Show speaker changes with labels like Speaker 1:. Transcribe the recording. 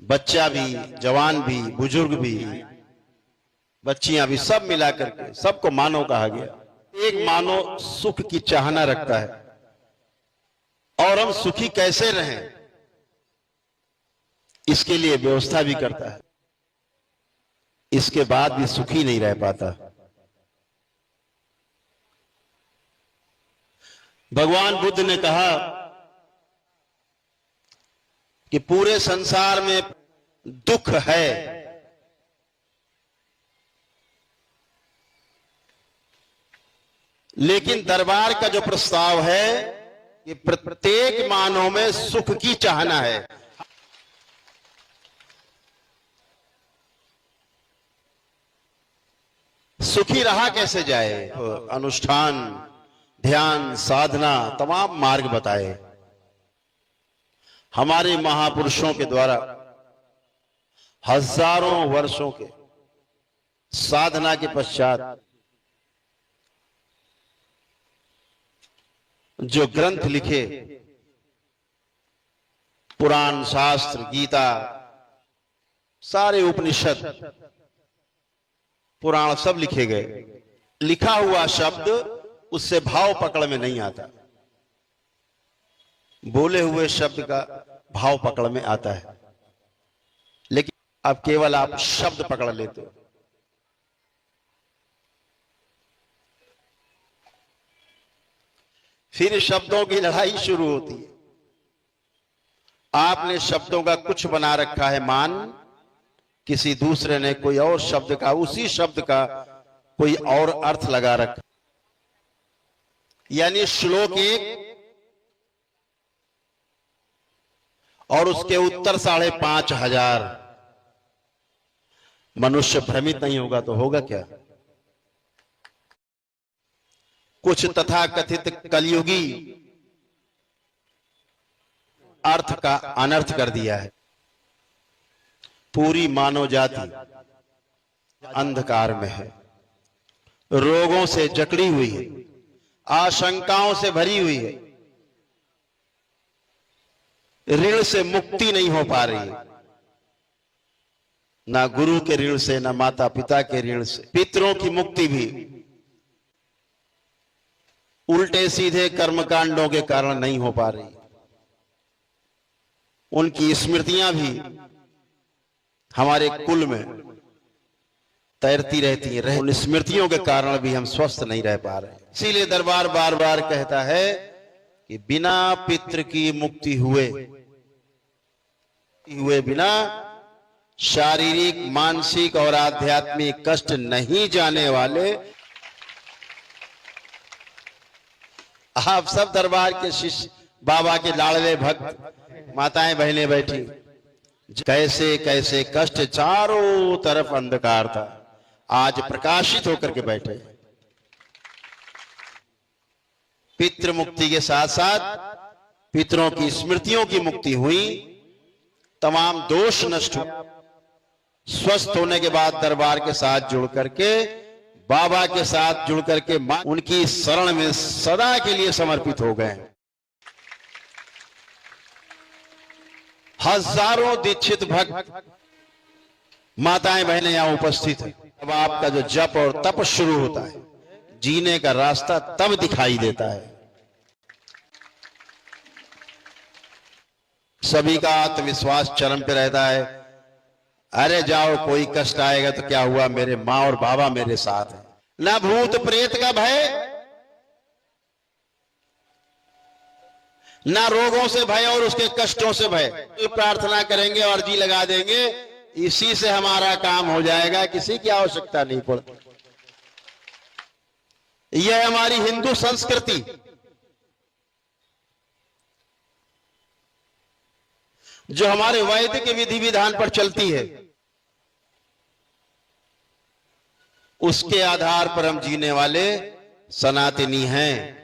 Speaker 1: बच्चा भी, जवान भी, बुजुर्ग भी, बच्चियां भी, सब मिला करके सबको मानव कहा गया। एक मानव सुख की चाहना रखता है और हम सुखी कैसे रहें इसके लिए व्यवस्था भी करता है, इसके बाद भी सुखी नहीं रह पाता। भगवान बुद्ध ने कहा कि पूरे संसार में दुख है, लेकिन दरबार का जो प्रस्ताव है कि प्रत्येक मानव में सुख की चाहना है। सुखी रहा कैसे जाए? अनुष्ठान, ध्यान, साधना, तमाम मार्ग बताए हमारे महापुरुषों के द्वारा। हजारों वर्षों के साधना के पश्चात जो ग्रंथ लिखे, पुराण, शास्त्र, गीता, सारे उपनिषद, पुराण सब लिखे गए। लिखा हुआ शब्द उससे भाव पकड़ में नहीं आता, बोले हुए शब्द का भाव पकड़ में आता है, लेकिन अब केवल आप शब्द पकड़ लेते हो। फिर शब्दों की लड़ाई शुरू होती है। आपने शब्दों का कुछ बना रखा है मान, किसी दूसरे ने कोई और शब्द का, उसी शब्द का कोई और अर्थ लगा रखा। यानी श्लोक एक और उसके उत्तर 5,500। मनुष्य भ्रमित नहीं होगा तो होगा क्या? कुछ तथाकथित कलयुगी अर्थ का अनर्थ कर दिया है। पूरी मानव जाति अंधकार में है, रोगों से जकड़ी हुई है, आशंकाओं से भरी हुई है, ऋण से मुक्ति नहीं हो पा रही है, ना गुरु के ऋण से, ना माता पिता के ऋण से। पितरों की मुक्ति भी उल्टे सीधे कर्मकांडों के कारण नहीं हो पा रही। उनकी स्मृतियां भी हमारे कुल में तैरती रहती है। उन स्मृतियों के कारण भी हम स्वस्थ नहीं रह पा रहे। इसीलिए दरबार बार बार कहता है कि बिना पितृ की मुक्ति हुए बिना शारीरिक, मानसिक और आध्यात्मिक कष्ट नहीं जाने वाले। आप सब दरबार के शिष्य, बाबा के लाडले भक्त, माताएं बहनें बैठी, कैसे कैसे कष्ट, चारों तरफ अंधकार था, आज प्रकाशित होकर के बैठे। पितृ मुक्ति के साथ साथ पितरों की स्मृतियों की मुक्ति हुई, तमाम दोष नष्ट हुए। स्वस्थ होने के बाद दरबार के साथ जुड़ करके, बाबा के साथ जुड़ करके उनकी शरण में सदा के लिए समर्पित हो गए। हजारों दीक्षित भक्त, माताएं बहनें यहां उपस्थित हैं। अब आपका जो जप और तप शुरू होता है, जीने का रास्ता तब दिखाई देता है। सभी का आत्मविश्वास चरम पे रहता है। अरे जाओ, कोई कष्ट आएगा तो क्या हुआ, मेरे माँ और बाबा मेरे साथ है। ना भूत प्रेत का भय, ना रोगों से भय और उसके कष्टों से भय। प्रार्थना करेंगे, अर्जी लगा देंगे, इसी से हमारा काम हो जाएगा, किसी की आवश्यकता नहीं पड़ती। यह हमारी हिंदू संस्कृति, जो हमारे वैदिक विधि विधान पर चलती है, उसके आधार पर हम जीने वाले सनातनी हैं।